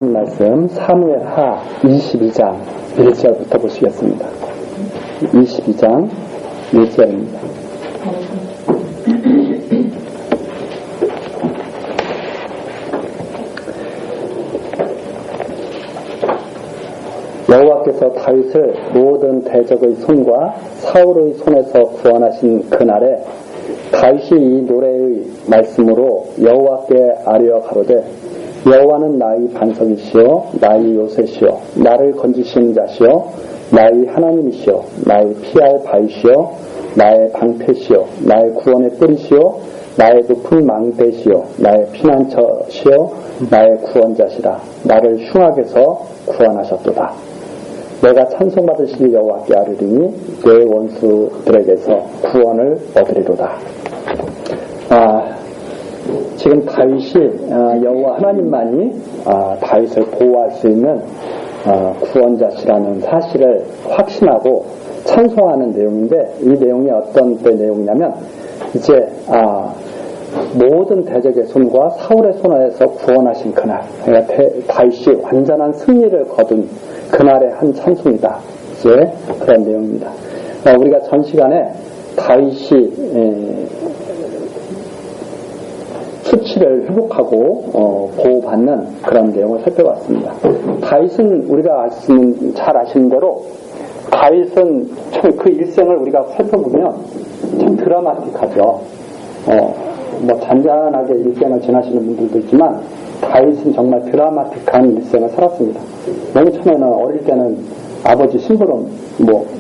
말씀 사무엘하 22장 1절부터 보시겠습니다. 22장 1절입니다. 여호와께서 다윗을 모든 대적의 손과 사울의 손에서 구원하신 그날에 다윗이 이 노래의 말씀으로 여호와께 아뢰어 가로되 여호와는 나의 반석이시오 나의 요새시오 나를 건지시는 자시오 나의 하나님이시오 나의 피할 바위시오 나의 방패시오 나의 구원의 뿌리시오 나의 높은 망대시오 나의 피난처시오 나의 구원자시라 나를 흉악에서 구원하셨도다. 내가 찬송받으실 여호와께 아뢰리니 내 원수들에게서 구원을 얻으리로다. 지금 다윗이 여호와 하나님만이 다윗을 보호할 수 있는 구원자시라는 사실을 확신하고 찬송하는 내용인데, 이 내용이 어떤 내용이냐면 이제 모든 대적의 손과 사울의 손에서 구원하신 그날, 그러니까 다윗이 완전한 승리를 거둔 그날의 한 찬송이다. 이제 그런 내용입니다. 우리가 전 시간에 다윗이 수치를 회복하고 보호받는 그런 내용을 살펴봤습니다. 다윗은 우리가 잘 아시는 대로 다윗은 참 그 일생을 우리가 살펴보면 참 드라마틱하죠. 뭐 잔잔하게 일생을 지나시는 분들도 있지만 다윗은 정말 드라마틱한 일생을 살았습니다. 맨 처음에는 어릴 때는 아버지 심부름,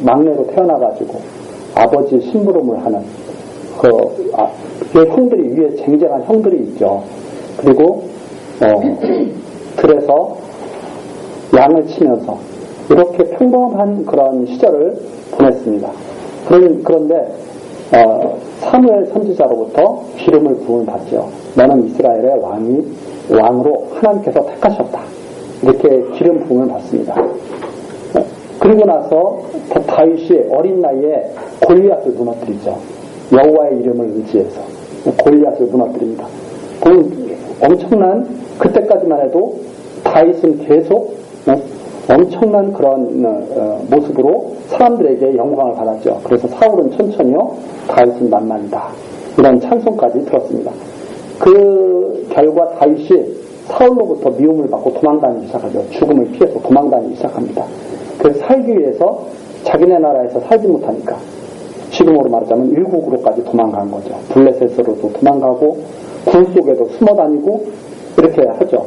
막내로 태어나가지고 아버지 심부름을 하는 형들이 위에 쟁쟁한 형들이 있죠. 그리고 들에서 양을 치면서 이렇게 평범한 그런 시절을 보냈습니다. 그런데 사무엘 선지자로부터 기름을 부음을 받죠. 너는 이스라엘의 왕으로 하나님께서 택하셨다. 이렇게 기름 부음을 받습니다. 그리고 나서 다윗이 어린 나이에 골리앗을 무너뜨리죠. 여호와의 이름을 의지해서 골리앗을 무너뜨립니다. 엄청난, 그때까지만 해도 다윗은 계속 엄청난 그런 모습으로 사람들에게 영광을 받았죠. 그래서 사울은 천천히요, 다윗은 만만이다. 이런 찬송까지 들었습니다. 그 결과 다윗이 사울로부터 미움을 받고 도망다니기 시작하죠. 죽음을 피해서 도망다니기 시작합니다. 그래서 살기 위해서 자기네 나라에서 살지 못하니까 지금으로 말하자면 일국으로까지 도망간 거죠. 블레셋으로도 도망가고 굴 속에도 숨어다니고 이렇게 하죠.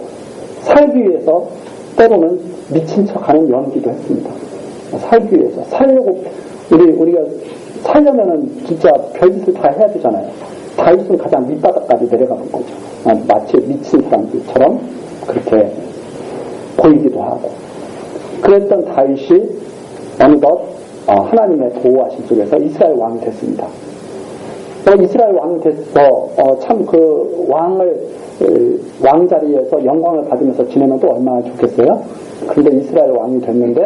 살기 위해서 때로는 미친 척하는 연기도 했습니다. 살기 위해서 살려고 우리가 살려면은 진짜 별짓을 다 해야 되잖아요. 다윗은 가장 밑바닥까지 내려가는 거죠. 마치 미친 사람들처럼 그렇게 보이기도 하고. 그랬던 다윗이 어느덧 하나님의 보호하심 속에서 이스라엘 왕이 됐습니다. 이스라엘 왕이 돼서 참 그 왕 자리에서 영광을 받으면서 지내면 또 얼마나 좋겠어요? 그런데 이스라엘 왕이 됐는데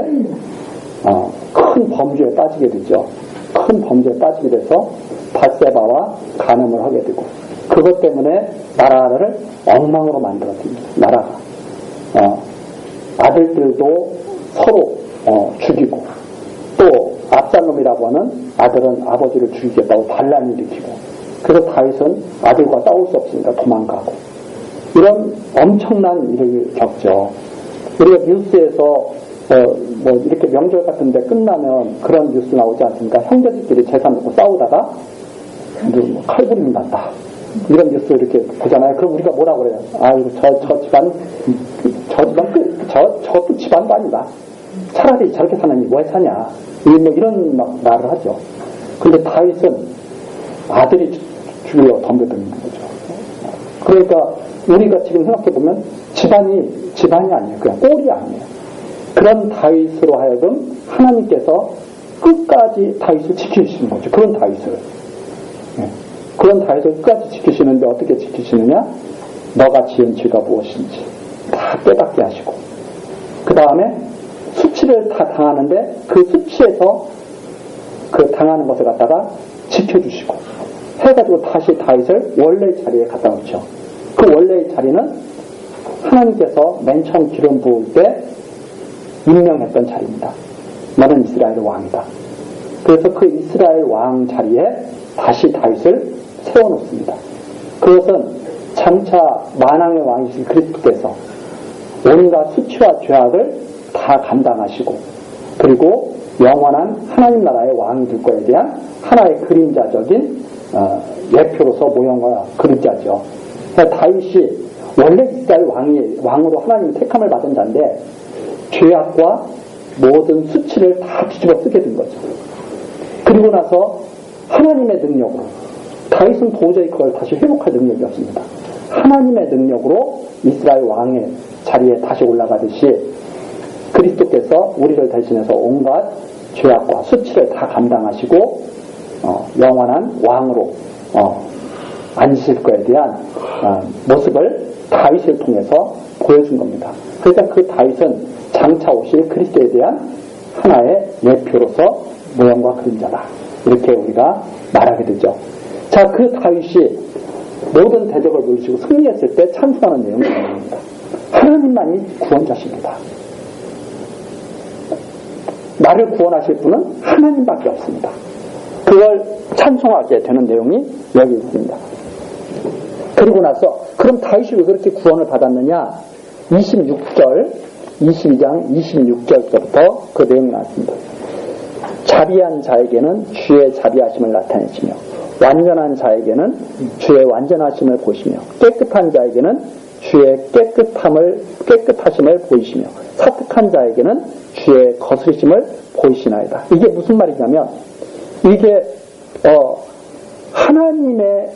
큰 범죄에 빠지게 되죠. 큰 범죄에 빠지게 돼서 밧세바와 간음을 하게 되고, 그것 때문에 나라를 엉망으로 만들어집니다. 나라가 아들들도 서로 죽이고, 또 압살롬이라고 하는 아들은 아버지를 죽이겠다고 반란을 일으키고, 그래서 다윗은 아들과 싸울 수 없으니까 도망가고, 이런 엄청난 일을 겪죠. 우리가 뉴스에서 이렇게 명절 같은데 끝나면 그런 뉴스 나오지 않습니까? 형제들끼리 재산 놓고 싸우다가 칼부림 났다, 이런 뉴스 이렇게 보잖아요. 그럼 우리가 뭐라고 그래요? 이거 저것도 집안도 아니다. 차라리 저렇게 사느니 왜 사냐, 이런 말을 하죠. 근데 다윗은 아들이 죽이려고 덤벼드는 거죠. 그러니까 우리가 지금 생각해보면 집안이 아니에요. 그냥 꼴이 아니에요. 그런 다윗으로 하여금 하나님께서 끝까지 다윗을 지키시는 거죠. 그런 다윗을 끝까지 지키시는데 어떻게 지키시느냐? 너가 지은 죄가 무엇인지 다 깨닫게 하시고, 그 다음에 수치를 다 당하는데 그 수치에서 그 당하는 것을 갖다가 지켜주시고 해가지고 다시 다윗을 원래의 자리에 갖다 놓죠. 그 원래의 자리는 하나님께서 맨 처음 기름 부을 때 임명했던 자리입니다. 너는 이스라엘 왕이다. 그래서 그 이스라엘 왕 자리에 다시 다윗을 세워놓습니다. 그것은 장차 만왕의 왕이신 그리스도께서 온갖 수치와 죄악을 다 감당하시고 그리고 영원한 하나님 나라의 왕이 될 거에 대한 하나의 그림자적인 예표로서 모형과 그림자죠. 그러니까 다윗이 원래 이스라엘 왕으로 하나님의 택함을 받은 자인데 죄악과 모든 수치를 다 뒤집어 쓰게 된 거죠. 그리고 나서 하나님의 능력으로 다윗은 도저히 그걸 다시 회복할 능력이 없습니다. 하나님의 능력으로 이스라엘 왕의 자리에 다시 올라가듯이 그리스도께서 우리를 대신해서 온갖 죄악과 수치를 다 감당하시고 영원한 왕으로 앉으실 것에 대한 모습을 다윗을 통해서 보여준 겁니다. 그러니까 그 다윗은 장차 오실 그리스도에 대한 하나의 예표로서 모형과 그림자다. 이렇게 우리가 말하게 되죠. 자, 그 다윗이 모든 대적을 물리치고 승리했을 때 찬송하는 내용이 있습니다. 하나님만이 구원자십니다. 나를 구원하실 분은 하나님밖에 없습니다. 그걸 찬송하게 되는 내용이 여기 있습니다. 그리고 나서 그럼 다윗이 왜 그렇게 구원을 받았느냐? 22장 26절부터 그 내용이 나왔습니다. 자비한 자에게는 주의 자비하심을 나타내시며 완전한 자에게는 주의 완전하심을 보시며 깨끗한 자에게는 주의 깨끗하심을 보이시며 사특한 자에게는 주의 거스리심을 보이시나이다. 이게 무슨 말이냐면 이게 하나님의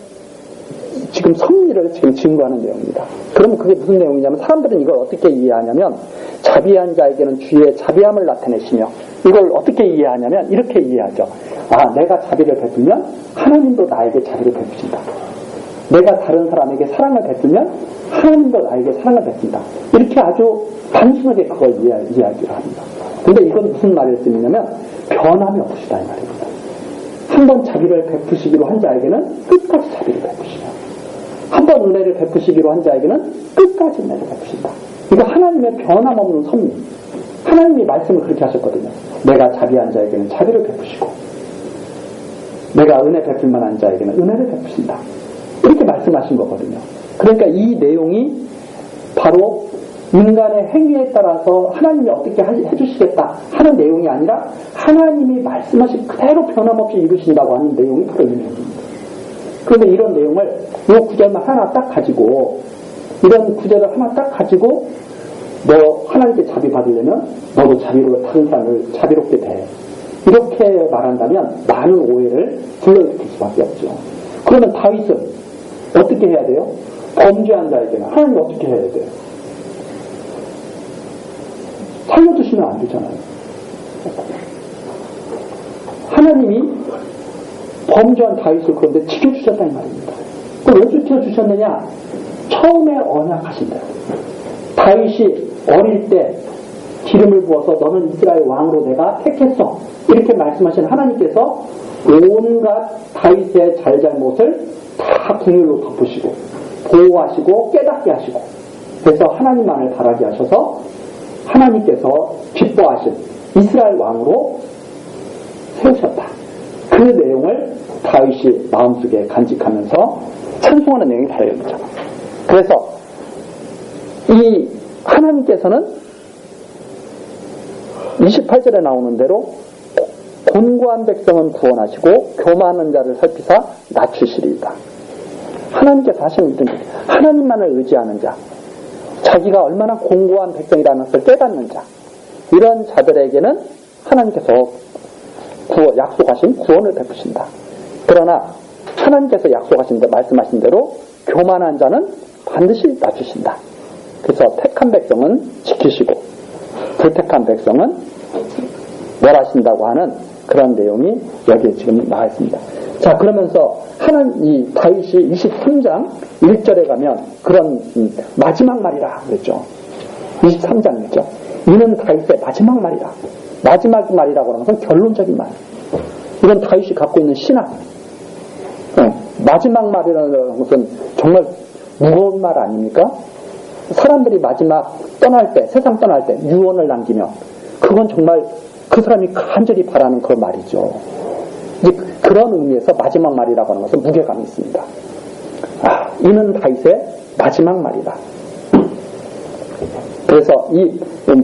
지금 섭리를 지금 증거하는 내용입니다. 그러면 그게 무슨 내용이냐면 사람들은 이걸 어떻게 이해하냐면 자비한 자에게는 주의 자비함을 나타내시며 이걸 어떻게 이해하냐면 이렇게 이해하죠. 아, 내가 자비를 베풀면 하나님도 나에게 자비를 베푸신다. 내가 다른 사람에게 사랑을 베풀면 하나님도 나에게 사랑을 베푼다. 이렇게 아주 단순하게 그걸 이야기를 합니다. 근데 이건 무슨 말일 뜻이냐면 변함이 없으시다 이 말입니다. 한번 자비를 베푸시기로 한 자에게는 끝까지 자비를 베푸시며 한번 은혜를 베푸시기로 한 자에게는 끝까지 은혜를 베푸신다. 이거 하나님의 변함없는 섭리. 하나님이 말씀을 그렇게 하셨거든요. 내가 자비한 자에게는 자비를 베푸시고 내가 은혜 베풀 만한 자에게는 은혜를 베푸신다. 이렇게 말씀하신 거거든요. 그러니까 이 내용이 바로 인간의 행위에 따라서 하나님이 어떻게 해주시겠다 하는 내용이 아니라 하나님이 말씀하신 그대로 변함없이 이루신다고 하는 내용이 바로 이 내용입니다. 그런데 이런 내용을 이 구절만 하나 딱 가지고 이런 구절을 하나 딱 가지고 너 하나님께 자비 받으려면 너도 다른 사람을 자비롭게 돼. 이렇게 말한다면 많은 오해를 불러일으킬 수밖에 없죠. 그러면 다윗은 어떻게 해야 돼요? 범죄한 자에게는 하나님이 어떻게 해야 돼요? 살려주시면 안 되잖아요. 하나님이 범죄한 다윗을 그런데 지켜주셨다는 말입니다. 그럼 왜 지켜주셨느냐? 처음에 언약하신 대로 다윗이 어릴 때 기름을 부어서 너는 이스라엘 왕으로 내가 택했어. 이렇게 말씀하신 하나님께서 온갖 다윗의 잘잘못을 다 국률로 덮으시고 보호하시고 깨닫게 하시고 그래서 하나님만을 바라게 하셔서 하나님께서 기뻐하신 이스라엘 왕으로 세우셨다. 그 내용을 다윗이 마음속에 간직하면서 찬송하는 내용이 바로 여기죠. 그래서 이 하나님께서는 28절에 나오는 대로 곤고한 백성은 구원하시고 교만한 자를 살피사 낮추시리이다. 하나님께서 하시는 일은 하나님만을 의지하는 자, 자기가 얼마나 공고한 백성이라는 것을 깨닫는 자, 이런 자들에게는 하나님께서 약속하신 구원을 베푸신다. 그러나 하나님께서 약속하신 대로 말씀하신 대로 교만한 자는 반드시 낮추신다. 그래서 택한 백성은 지키시고 불택한 백성은 멸하신다고 하는 그런 내용이 여기에 지금 나와 있습니다. 자, 그러면서 이 다윗이 23장 1절에 가면 그런 마지막 말이라 그랬죠. 23장이죠. 이는 다윗의 마지막 말이라. 마지막 말이라고 하는 것은 결론적인 말. 이건 다윗이 갖고 있는 신앙. 마지막 말이라는 것은 정말 무거운 말 아닙니까? 사람들이 마지막 떠날 때, 세상 떠날 때 유언을 남기면 그건 정말 그 사람이 간절히 바라는 그런 말이죠. 이제 그런 의미에서 마지막 말이라고 하는 것은 무게감이 있습니다. 이는 다윗의 마지막 말이다. 그래서 이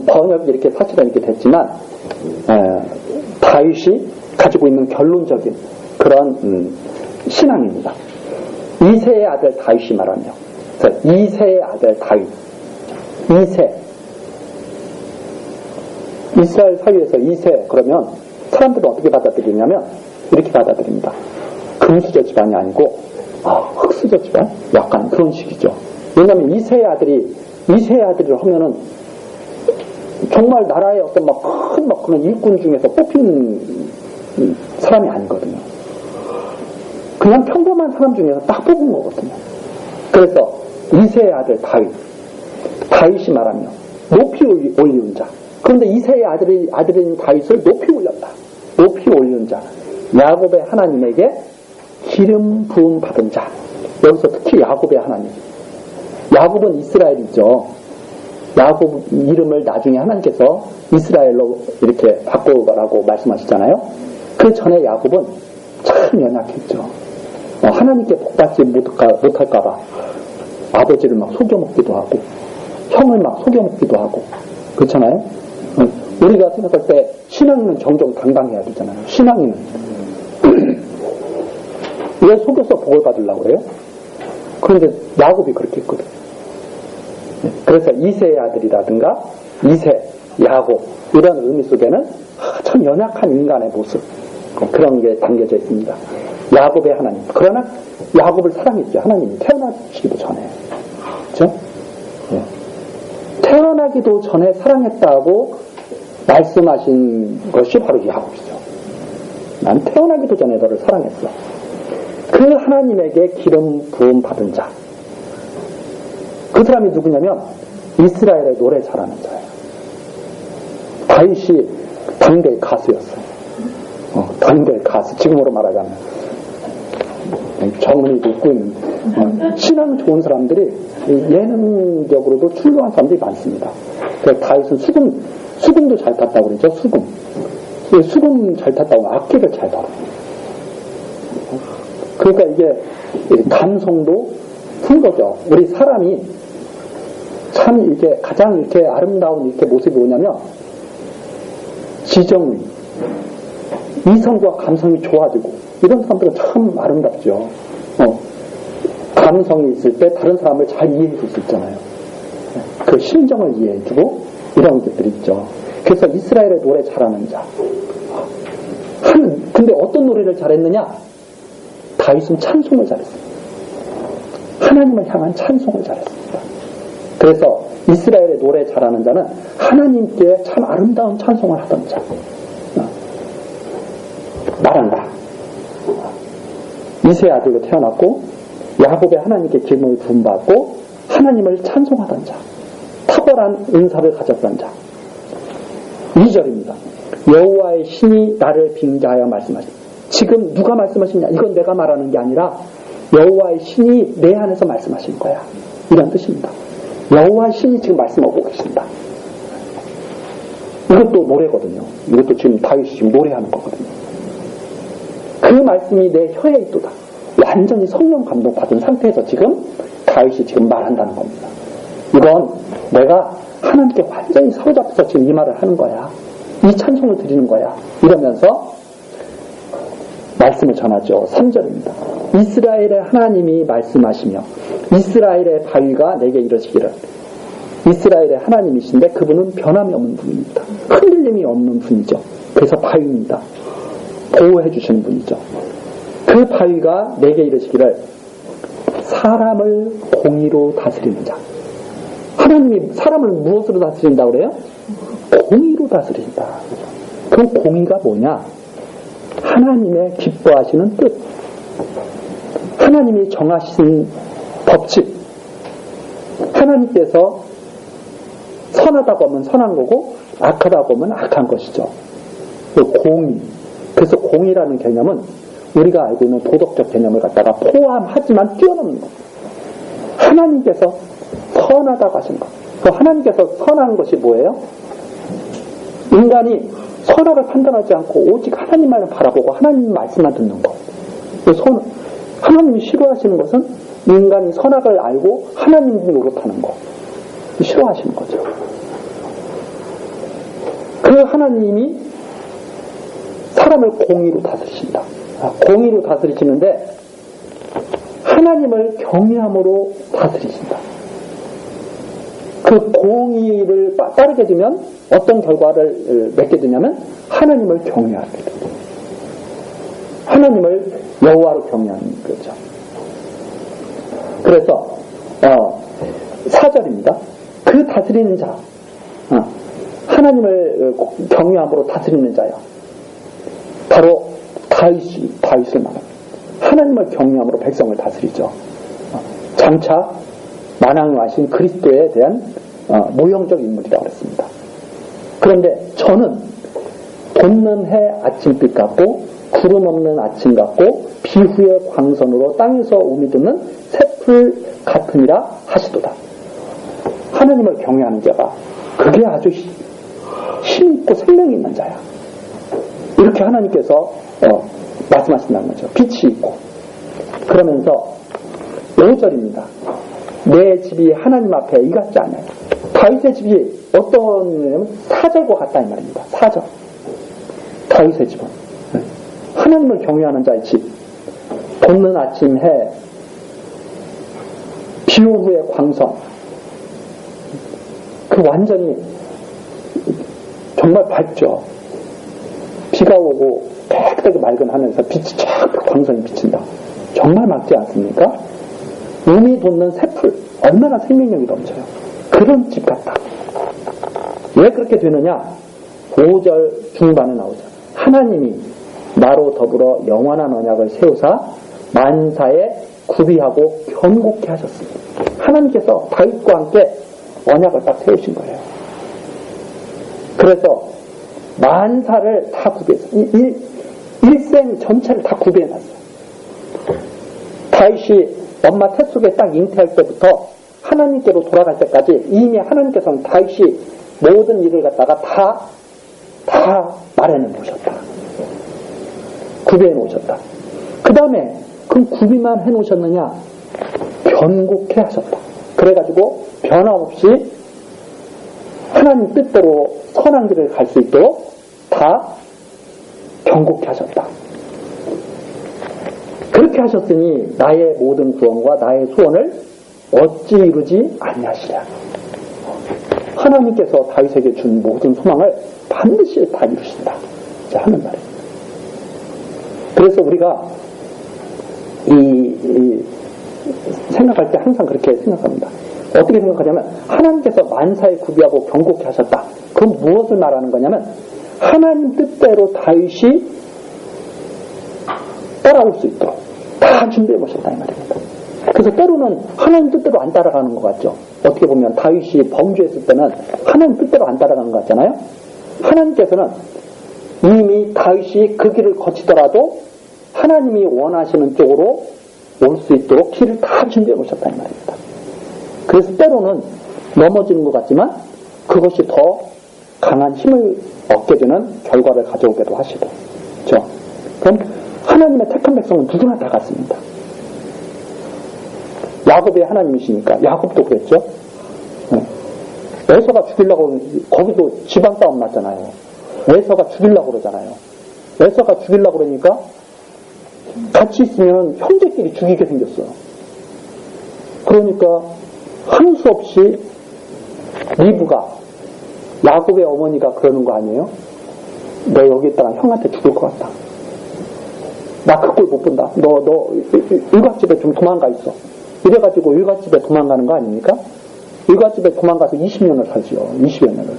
번역이 이렇게 사실은 이렇게 됐지만 다윗이 가지고 있는 결론적인 그런 신앙입니다. 이새의 아들 다윗이 말하며, 이새의 아들 다윗, 이새, 이스라엘 사회에서 이새 그러면 사람들은 어떻게 받아들이냐면 이렇게 받아들입니다. 금수저 집안이 아니고 흙수저 집안? 약간 그런 식이죠. 왜냐하면 이새의 아들이라 하면은 정말 나라의 어떤 큰 그런 일꾼 중에서 뽑힌 사람이 아니거든요. 그냥 평범한 사람 중에서 딱 뽑은 거거든요. 그래서 이새의 아들 다윗이 말하며 높이 올리운 자. 그런데 이새의 아들인 다윗을 높이 올렸다. 높이 올리운 자. 야곱의 하나님에게 기름 부음 받은 자. 여기서 특히 야곱의 하나님. 야곱은 이스라엘이죠. 야곱 이름을 나중에 하나님께서 이스라엘로 이렇게 바꾸라고 말씀하시잖아요. 그 전에 야곱은 참 연약했죠. 하나님께 복받지 못할까봐 아버지를 막 속여먹기도 하고 형을 막 속여먹기도 하고 그렇잖아요. 우리가 생각할 때 신앙인은 정정당당해야 되잖아요. 신앙인은 왜 속여서 복을 받으려고 그래요? 그런데 야곱이 그렇게 했거든. 그래서 이새의 아들이라든가 이새, 야곱 이런 의미 속에는 참 연약한 인간의 모습 그런 게 담겨져 있습니다. 야곱의 하나님. 그러나 야곱을 사랑했죠. 하나님이 태어나시기도 전에. 그렇죠? 네. 태어나기도 전에 사랑했다고 말씀하신 것이 바로 야곱이죠. 난 태어나기도 전에 너를 사랑했어. 그 하나님에게 기름 부음 받은 자. 그 사람이 누구냐면 이스라엘의 노래 잘하는 자예요. 다윗이 당대 가수였어요. 당대 가수. 지금으로 말하자면 정은이도 있고 있는 신앙 좋은 사람들이 예능적으로도 훌륭한 사람들이 많습니다. 그래서 다윗은 수금도 잘 탔다고 그러죠. 수금 잘 탔다고 악기를 잘 다뤄. 그러니까 이게 감성도 풍거죠. 우리 사람이 참 이게 가장 이렇게 아름다운 이렇게 모습이 뭐냐면 지정의, 이성과 감성이 좋아지고 이런 사람들은 참 아름답죠. 감성이 있을 때 다른 사람을 잘 이해해 줄 수 있잖아요. 그 심정을 이해해 주고 이런 것들이 있죠. 그래서 이스라엘의 노래 잘하는 자. 근데 어떤 노래를 잘했느냐? 다윗은 찬송을 잘했습니다. 하나님을 향한 찬송을 잘했습니다. 그래서 이스라엘의 노래 잘하는 자는 하나님께 참 아름다운 찬송을 하던 자. 말한다. 이새의 아들로 태어났고 야곱의 하나님께 기름을 부음받고 하나님을 찬송하던 자. 탁월한 은사를 가졌던 자. 2절입니다. 여호와의 신이 나를 빙자하여 말씀하시니. 지금 누가 말씀하시냐? 이건 내가 말하는 게 아니라 여호와의 신이 내 안에서 말씀하신 거야. 이런 뜻입니다. 여호와의 신이 지금 말씀하고 계신다. 이것도 노래거든요. 이것도 지금 다윗이 지금 노래하는 거거든요. 그 말씀이 내 혀에 있도다. 완전히 성령 감동 받은 상태에서 지금 다윗이 지금 말한다는 겁니다. 이건 내가 하나님께 완전히 사로잡혀서 지금 이 말을 하는 거야. 이 찬송을 드리는 거야. 이러면서 말씀을 전하죠. 3절입니다. 이스라엘의 하나님이 말씀하시며 이스라엘의 바위가 내게 이르시기를. 이스라엘의 하나님이신데 그분은 변함이 없는 분입니다. 흔들림이 없는 분이죠. 그래서 바위입니다. 보호해 주시는 분이죠. 그 바위가 내게 이르시기를 사람을 공의로 다스리는 자. 하나님이 사람을 무엇으로 다스린다고 그래요? 공의로 다스린다. 그 공의가 뭐냐? 하나님의 기뻐하시는 뜻. 하나님이 정하신 법칙. 하나님께서 선하다고 하면 선한 거고 악하다고 하면 악한 것이죠. 그 공의. 그래서 공의라는 개념은 우리가 알고 있는 도덕적 개념을 갖다가 포함하지만 뛰어넘는 것. 하나님께서 선하다고 하신 것. 그 하나님께서 선한 것이 뭐예요? 인간이 선악을 판단하지 않고 오직 하나님만을 바라보고 하나님 말씀만 듣는 것. 하나님이 싫어하시는 것은 인간이 선악을 알고 하나님 노릇하는 것. 싫어하시는 거죠. 그 하나님이 사람을 공의로 다스리신다. 공의로 다스리시는데 하나님을 경외함으로 다스리신다. 그 공의를 따르게 되면 어떤 결과를 맺게 되냐면 하나님을 경외하게 됩니다. 하나님을 여호와로 경외하는 거죠. 그래서 4절입니다. 그 다스리는 자, 하나님을 경외함으로 다스리는 자요. 바로 다윗을 말합니다. 하나님을 경외함으로 백성을 다스리죠. 장차 만왕에 와신 그리스도에 대한 모형적 인물이라고 그랬습니다. 그런데 저는 돋는 해 아침빛 같고 구름 없는 아침 같고 비후의 광선으로 땅에서 우미 듣는 새풀 같으니라 하시도다. 하나님을 경외하는 자가 그게 아주 힘있고 생명이 있는 자야. 이렇게 하나님께서 말씀하신다는 거죠. 빛이 있고. 그러면서 5절입니다. 내 집이 하나님 앞에 이같지 않아요. 다윗의 집이 어떤 사절과 같다 이 말입니다. 사절. 다윗의 집은 하나님을 경외하는 자의 집. 돋는 아침 해, 비온 후의 광선. 그 완전히 정말 밝죠. 비가 오고 깨끗하게 맑은 하늘에서 빛이 쫙 광선이 비친다. 정말 맑지 않습니까? 우미 돋는 새풀. 얼마나 생명력이 넘쳐요. 그런 집 같다. 왜 그렇게 되느냐? 5절 중반에 나오죠. 하나님이 나로 더불어 영원한 언약을 세우사 만사에 구비하고 견고케 하셨습니다. 하나님께서 다윗과 함께 언약을 딱 세우신 거예요. 그래서 만사를 다 구비했어요. 일생 전체를 다 구비해놨어요. 다윗이 엄마 태 속에 딱 잉태할 때부터 하나님께로 돌아갈 때까지 이미 하나님께서는 다윗이 모든 일을 갖다가 다 마련해 놓으셨다. 구비해 놓으셨다. 그 다음에 그 구비만 해 놓으셨느냐? 견고케 하셨다. 그래가지고 변함없이 하나님 뜻대로 선한 길을 갈 수 있도록 다 견고케 하셨다. 그렇게 하셨으니 나의 모든 구원과 나의 소원을 어찌 이루지 아니하시랴. 하나님께서 다윗에게 준 모든 소망을 반드시 다 이루신다. 하는 말이에요. 그래서 우리가 생각할 때 항상 그렇게 생각합니다. 어떻게 생각하냐면 하나님께서 만사에 구비하고 견고케 하셨다. 그건 무엇을 말하는 거냐면 하나님 뜻대로 다윗이 따라올 수 있도록 다 준비해 보셨다 이 말입니다. 그래서 때로는 하나님 뜻대로 안 따라가는 것 같죠. 어떻게 보면 다윗이 범죄했을 때는 하나님 뜻대로 안 따라가는 것 같잖아요. 하나님께서는 이미 다윗이 그 길을 거치더라도 하나님이 원하시는 쪽으로 올 수 있도록 길을 다 준비해 보셨다 이 말입니다. 그래서 때로는 넘어지는 것 같지만 그것이 더 강한 힘을 얻게 되는 결과를 가져오기도 하시고. 그렇죠? 그럼 하나님의 택한 백성은 누구나 다 같습니다. 야곱의 하나님이시니까 야곱도 그랬죠. 에서가 죽이려고 거기도 집안 싸움 났잖아요. 에서가 죽이려고 그러잖아요. 에서가 죽이려고 그러니까 같이 있으면 형제끼리 죽이게 생겼어요. 그러니까 한 수 없이 리브가 야곱의 어머니가 그러는 거 아니에요? 너 여기 있다가 형한테 죽을 것 같다. 나 그 꼴 못 본다. 너 일갓집에 좀 도망가 있어. 이래가지고 일갓집에 도망가는 거 아닙니까? 일갓집에 도망가서 20년을 살지요. 20여 년을.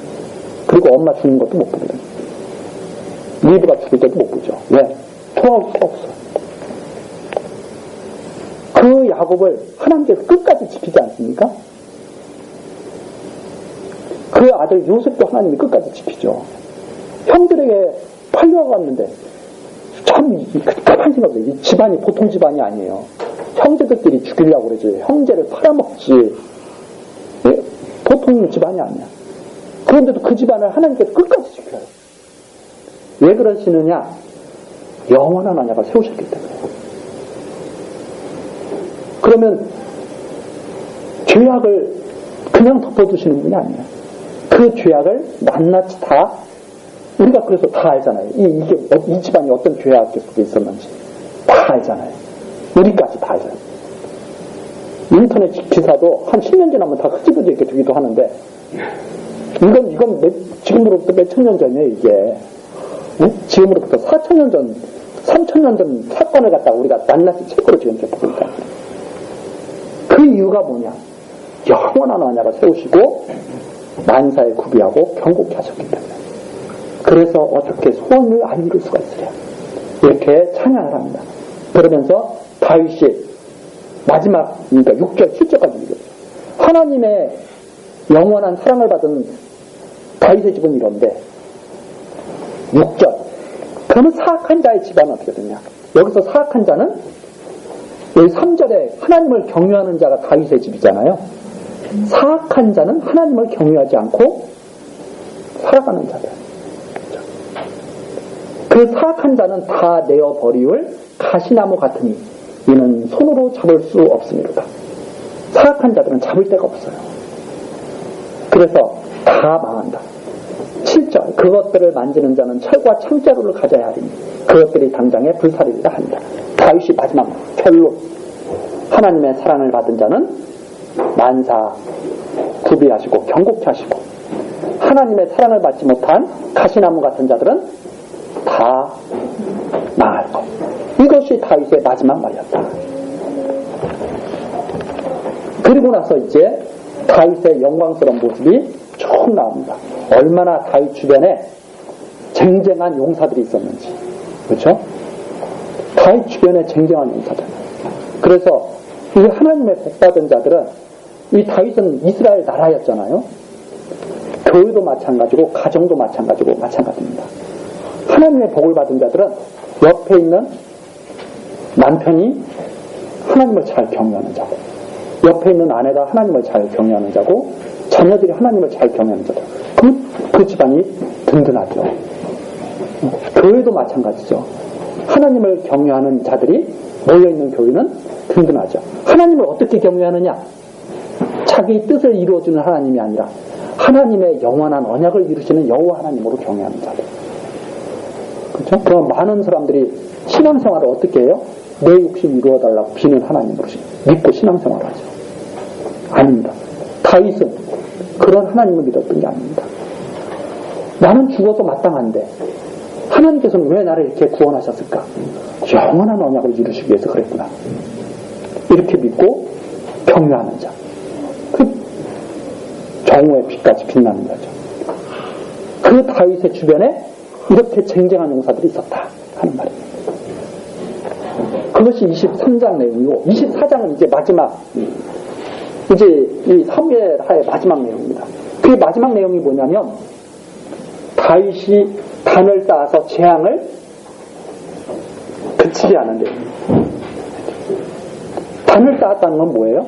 그리고 엄마 죽는 것도 못 보거든. 리브가 죽을 때도 못 보죠. 왜? 돌아올 수가 없어. 그 야곱을 하나님께서 끝까지 지키지 않습니까? 그 아들 요셉도 하나님이 끝까지 지키죠. 형들에게 팔려갔는데 참 가만히 생각해보세요. 이 집안이 보통 집안이 아니에요. 형제들끼리 죽이려고 그러지. 형제를 팔아먹지. 보통 집안이 아니야. 그런데도 그 집안을 하나님께서 끝까지 지켜요. 왜 그러시느냐? 영원한 언약을 세우셨기 때문에. 그러면 죄악을 그냥 덮어두시는 분이 아니에요. 그 죄악을 낱낱이 다 우리가 그래서 다 알잖아요. 이 집안이 어떤 죄악 속에 있었는지 다 알잖아요. 우리까지 다 알잖아요. 인터넷 기사도 한 10년 지나면 다 끄집어져 있게 되기도 하는데 이건 지금으로부터 몇천 년 전이에요. 이게 지금으로부터 4,000년 전 3,000년 전 사건을 갖다가 우리가 낱낱이 책으로 지금 보니까 그 이유가 뭐냐? 영원한 언약을 세우시고 만사에 구비하고 경고케 하셨기 때문에. 그래서 어떻게 소원을 안 이룰 수가 있으랴. 이렇게 찬양을 합니다. 그러면서 다윗이 마지막 그러니까 6절 7절까지 읽어요. 하나님의 영원한 사랑을 받은 다윗의 집은 이런데 6절 그러면 사악한 자의 집안은 어떻게 되냐. 여기서 사악한 자는 여기 3절에 하나님을 경유하는 자가 다윗의 집이잖아요. 사악한 자는 하나님을 경유하지 않고 살아가는 자들. 그 사악한 자는 다 내어버리울 가시나무 같으니 이는 손으로 잡을 수 없습니다. 사악한 자들은 잡을 데가 없어요. 그래서 다 망한다. 7절 그것들을 만지는 자는 철과 창자루를 가져야 하리니 그것들이 당장에 불살이리라 한다. 다윗이 마지막 결론. 하나님의 사랑을 받은 자는 만사 구비하시고 경고케 하시고 하나님의 사랑을 받지 못한 가시나무 같은 자들은 다 망할 것. 이것이 다윗의 마지막 말이었다. 그리고 나서 이제 다윗의 영광스러운 모습이 쭉 나옵니다. 얼마나 다윗 주변에 쟁쟁한 용사들이 있었는지. 그렇죠? 다윗 주변에 쟁쟁한 용사들. 그래서 이 하나님의 복받은 자들은 이 다윗은 이스라엘 나라였잖아요. 교회도 마찬가지고 가정도 마찬가지입니다. 하나님의 복을 받은 자들은 옆에 있는 남편이 하나님을 잘 경외하는 자고 옆에 있는 아내가 하나님을 잘 경외하는 자고 자녀들이 하나님을 잘 경외하는 자고 그 집안이 든든하죠. 교회도 마찬가지죠. 하나님을 경외하는 자들이 모여있는 교회는 든든하죠. 하나님을 어떻게 경외하느냐? 자기 뜻을 이루어주는 하나님이 아니라 하나님의 영원한 언약을 이루시는 여호와 하나님으로 경외하는 자들. 그렇죠? 그럼 많은 사람들이 신앙생활을 어떻게 해요? 내 욕심 이루어달라고 비는 하나님으로 믿고 신앙생활을 하죠. 아닙니다. 다윗은 그런 하나님을 믿었던 게 아닙니다. 나는 죽어서 마땅한데 하나님께서는 왜 나를 이렇게 구원하셨을까? 영원한 언약을 이루시기 위해서 그랬구나. 이렇게 믿고 경외하는 자. 그 정오의 빛까지 빛나는 거죠. 그 다윗의 주변에 이렇게 쟁쟁한 용사들이 있었다 하는 말입니다. 그것이 23장 내용이고 24장은 이제 마지막 이제 이 사무엘하의 마지막 내용입니다. 그 마지막 내용이 뭐냐면 다윗이 단을 쌓아서 재앙을 그치지 않은 내용입니다. 단을 쌓았다는 건 뭐예요?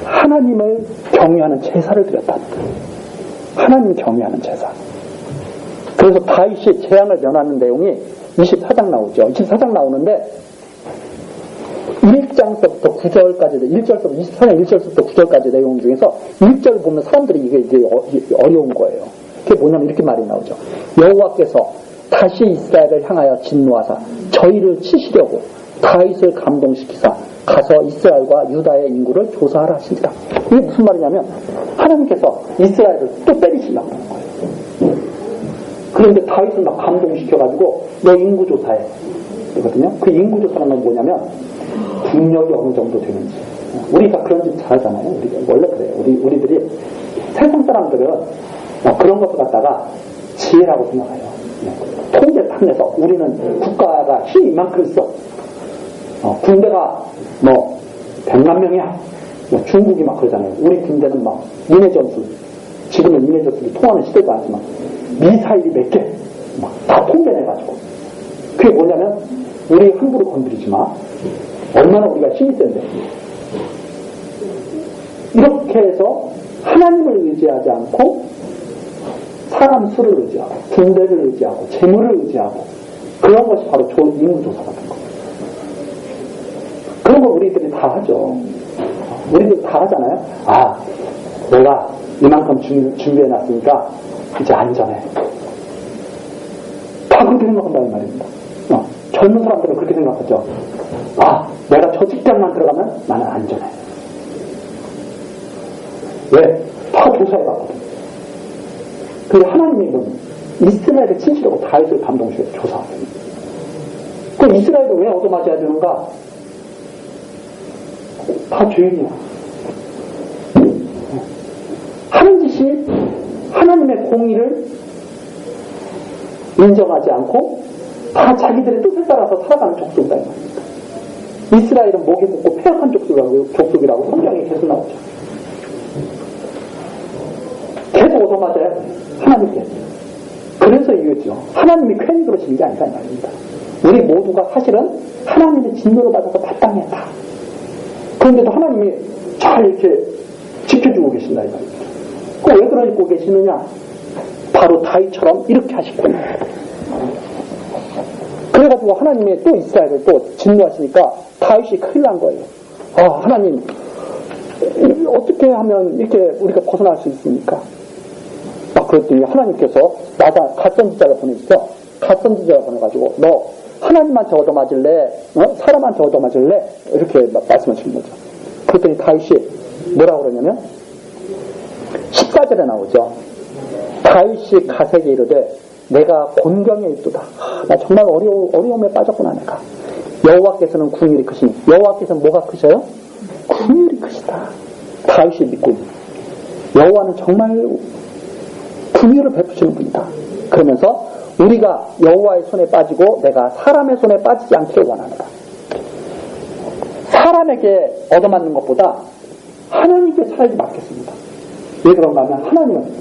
하나님을 경외하는 제사를 드렸다는 거예요. 하나님 경외하는 제사. 그래서 다윗이 재앙을 면하는 내용이 24장 나오죠. 24장 나오는데 1장서부터 9절까지 1절서부터 24장 1절서부터 9절까지 내용 중에서 1절 보면 사람들이 이게 어려운 거예요. 그게 뭐냐면 이렇게 말이 나오죠. 여호와께서 다시 이스라엘을 향하여 진노하사 저희를 치시려고 다윗을 감동시키사 가서 이스라엘과 유다의 인구를 조사하라 하시니라. 이게 무슨 말이냐면 하나님께서 이스라엘을 또 때리시려고 하는 거예요. 그런데 다윗을 막 감동시켜가지고 너 인구 조사해. 이거든요. 그 인구 조사는 건 뭐냐면 국력이 어느 정도 되는지. 우리가 그런 짓 잘하잖아요. 우리가 원래 그래요. 우리들이 세상 사람들은 그런 것을 갖다가 지혜라고 생각해요. 통계 딱 내서 우리는 국가가 힘이 이만큼 있어. 군대가 100만 명이야. 중국이 막 그러잖아요. 우리 군대는 막 인해 전술. 지금은 인해 전술이 통하는 시대도 아니지만 미사일이 몇 개. 다 통계내가지고. 그게 뭐냐면 우리 함부로 건드리지 마. 얼마나 우리가 힘이 센데. 이렇게 해서 하나님을 의지하지 않고 사람 수를 의지하고 군대를 의지하고 재물을 의지하고 그런 것이 바로 인구조사가 된 겁니다. 그런 거 우리들이 다 하죠. 우리들 다 하잖아요. 아, 내가 이만큼 준비해놨으니까 이제 안전해. 다 그렇게 생각한다 이 말입니다. 젊은 사람들은 그렇게 생각하죠. 아, 내가 저 직장만 들어가면 나는 안전해. 왜? 다 조사해봤거든. 근데 하나님이 이스라엘의 진실하고 다윗을 감동시켜서 조사하거든요. 그럼 이스라엘을 왜 얻어맞아야 되는가? 다 죄인이야. 하는 짓이 하나님의 공의를 인정하지 않고 다 자기들의 뜻에 따라서 살아가는 족속이다 이 말입니다. 이스라엘은 목이 붓고 폐역한 족속이라고 성경에 계속 나오죠. 계속 얻어맞아야 하나님께. 그래서 이거죠. 하나님이 괜히 그러시는 게 아니다 이 말입니다. 우리 모두가 사실은 하나님의 진노를 받아서 마땅했다. 그런데도 하나님이 잘 이렇게 지켜주고 계신다 이 말입니다. 왜 그러고 계시느냐? 바로 다윗처럼 이렇게 하시거든요. 그래가지고 하나님이 또 이스라엘을 또 진노하시니까 다윗이 큰일 난 거예요. 아, 하나님 어떻게 하면 이렇게 우리가 벗어날 수 있습니까? 막 그랬더니 하나님께서 갓선지자를 보내주죠. 갓선지자를 보내가지고 너 하나님한테 얻어맞을래? 사람한테 얻어맞을래? 이렇게 말씀하시는 거죠. 그랬더니 다윗이 뭐라고 그러냐면 14절에 나오죠. 다윗이 갓에게 이르되 내가 곤경에 있도다. 나 정말 어려움에 빠졌구나 내가. 여호와께서는 궁율이 크시니. 여호와께서는 뭐가 크셔요? 궁율이 크시다. 다윗이 믿고 여호와는 정말 궁율을 베푸시는 분이다. 그러면서 우리가 여호와의 손에 빠지고 내가 사람의 손에 빠지지 않기를 원하노라. 사람에게 얻어맞는 것보다 하나님께 살지 맞겠습니다. 왜 그런가 하면 하나님은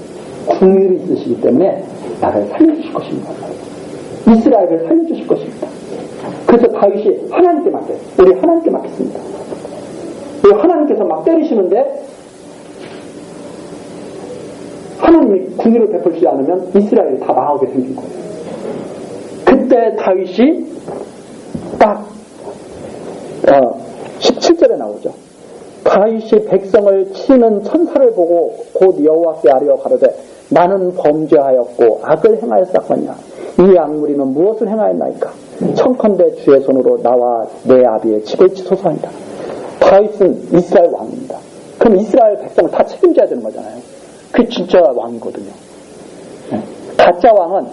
궁율이 있으시기 때문에 나를 살려주실 것입니다. 이스라엘을 살려주실 것입니다. 그래서 다윗이 하나님께 맡겨요. 우리 하나님께 맡겼습니다. 하나님께서 막 때리시는데 하나님이 궁율을 베풀지 않으면 이스라엘이 다 망하게 생긴 거예요. 그때 다윗이 딱 17절에 나오죠. 다윗이 백성을 치는 천사를 보고 곧 여호와께 아뢰어 가로되 나는 범죄하였고 악을 행하였사거니와 이 악무리는 무엇을 행하였나이까? 청컨대 주의 손으로 나와 내 아비의 집을 치소서하니라. 다윗은 이스라엘 왕입니다. 그럼 이스라엘 백성을 다 책임져야 되는 거잖아요. 그게 진짜 왕이거든요. 가짜 왕은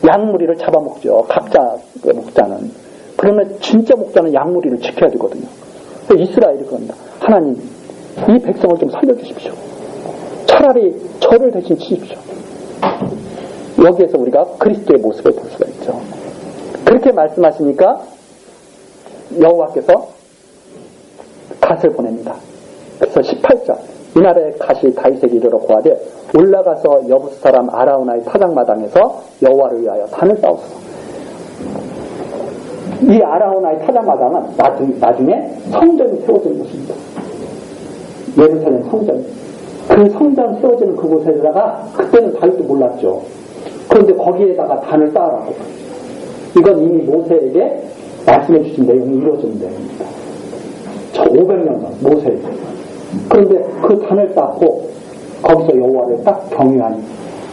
양무리를 잡아먹죠. 각자 목자는. 그러면 진짜 목자는 양무리를 지켜야 되거든요. 이스라엘이 그럽니다. 하나님, 이 백성을 좀 살려주십시오. 차라리 저를 대신 치십시오. 여기에서 우리가 그리스도의 모습을 볼 수가 있죠. 그렇게 말씀하시니까 여호와께서 갓을 보냅니다. 그래서 18절 이날에 갓이 다윗에게 이르러 고하되 올라가서 여부스 사람 아라우나의 타작마당에서 여호와를 위하여 단을 쌓았어. 이 아라우나의 타작마당은 나중에 성전이 세워지는 곳입니다. 예루살렘 성전. 그 성전 세워지는 그곳에다가 그때는 다윗도 몰랐죠. 그런데 거기에다가 단을 쌓으라고. 이건 이미 모세에게 말씀해 주신 내용이 이루어진 내용입니다. 500년 전 모세에게. 그런데 그 단을 쌓고 거기서 여호와를 딱 경유한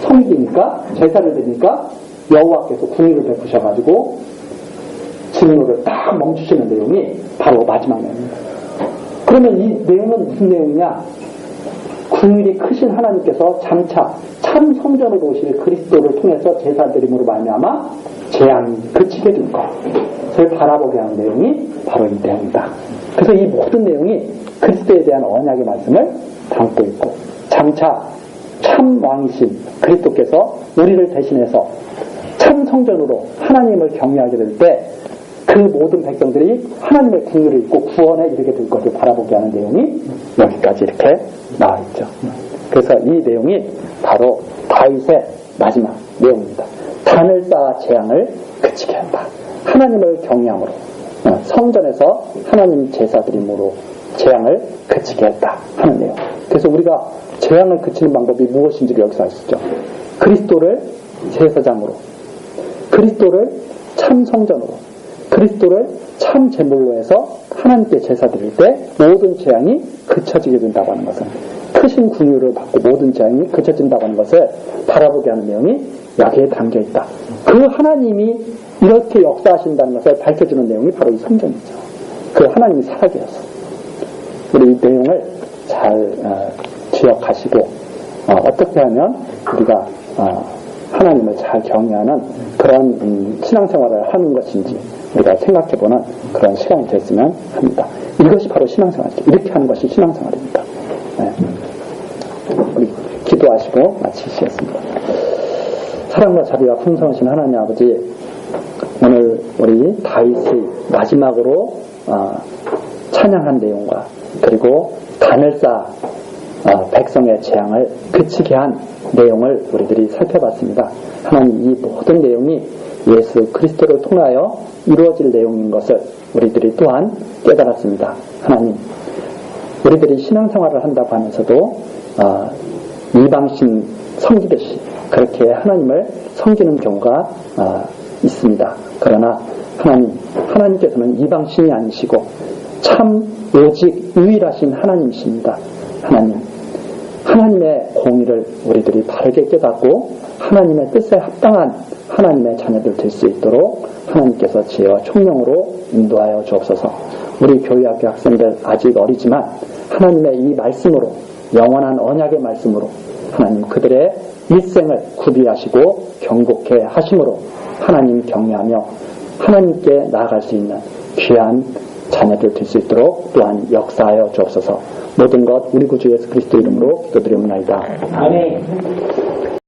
성기니까 제사를 드니까 여호와께서 궁유를 베푸셔가지고 진노를 딱 멈추시는 내용이 바로 마지막 내용입니다. 그러면 이 내용은 무슨 내용이냐? 궁율이 크신 하나님께서 장차 참 성전으로 오실 그리스도를 통해서 제사드림으로 말미암아 재앙이 그치게 될 것을 바라보게 하는 내용이 바로 이 내용이다. 그래서 이 모든 내용이 그리스도에 대한 언약의 말씀을 담고 있고 장차 참 왕이신 그리스도께서 우리를 대신해서 참 성전으로 하나님을 경외하게 될 때 그 모든 백성들이 하나님의 궁율을 입고 구원에 이르게 될 것을 바라보게 하는 내용이 여기까지 이렇게 나와 있죠. 그래서 이 내용이 바로 다윗의 마지막 내용입니다. 단을 쌓아 재앙을 그치게 한다. 하나님을 경외함으로 성전에서 하나님 제사드림으로 재앙을 그치게 했다 하는 내용. 그래서 우리가 재앙을 그치는 방법이 무엇인지를 여기서 알 수 있죠. 그리스도를 제사장으로, 그리스도를 참 성전으로, 그리스도를 참 제물로 해서 하나님께 제사 드릴 때 모든 재앙이 그쳐지게 된다고 하는 것은, 크신 긍휼을 받고 모든 재앙이 그쳐진다고 하는 것을 바라보게 하는 내용이 여기에 담겨 있다. 그 하나님이 이렇게 역사하신다는 것을 밝혀주는 내용이 바로 이 성전이죠. 그 하나님이 살아계셔서 우리 이 내용을 잘 기억하시고 어떻게 하면 우리가 하나님을 잘 경외하는 그런 신앙생활을 하는 것인지 우리가 생각해보는 그런 시간이 됐으면 합니다. 이것이 바로 신앙생활이죠. 이렇게 하는 것이 신앙생활입니다. 네. 우리 기도하시고 마치시겠습니다. 사랑과 자비가 풍성하신 하나님 아버지, 오늘 우리 다윗의 마지막으로 찬양한 내용과 그리고 단을 쌓아 백성의 재앙을 그치게 한 내용을 우리들이 살펴봤습니다. 하나님, 이 모든 내용이 예수 그리스도를 통하여 이루어질 내용인 것을 우리들이 또한 깨달았습니다. 하나님, 우리들이 신앙생활을 한다고 하면서도 이방신 섬기듯이 그렇게 하나님을 섬기는 경우가 있습니다. 그러나 하나님께서는 이방신이 아니시고 참 오직 유일하신 하나님이십니다. 하나님의 공의를 우리들이 바르게 깨닫고 하나님의 뜻에 합당한 하나님의 자녀들 될 수 있도록 하나님께서 지혜와 총명으로 인도하여 주옵소서. 우리 교회학교 학생들 아직 어리지만 하나님의 이 말씀으로, 영원한 언약의 말씀으로 하나님 그들의 일생을 구비하시고 경고케 하심으로 하나님 경외하며 하나님께 나아갈 수 있는 귀한 자녀들 될 수 있도록 또한 역사하여 주옵소서. 모든 것 우리 구주 예수 그리스도 이름으로 기도드립니다. 아멘.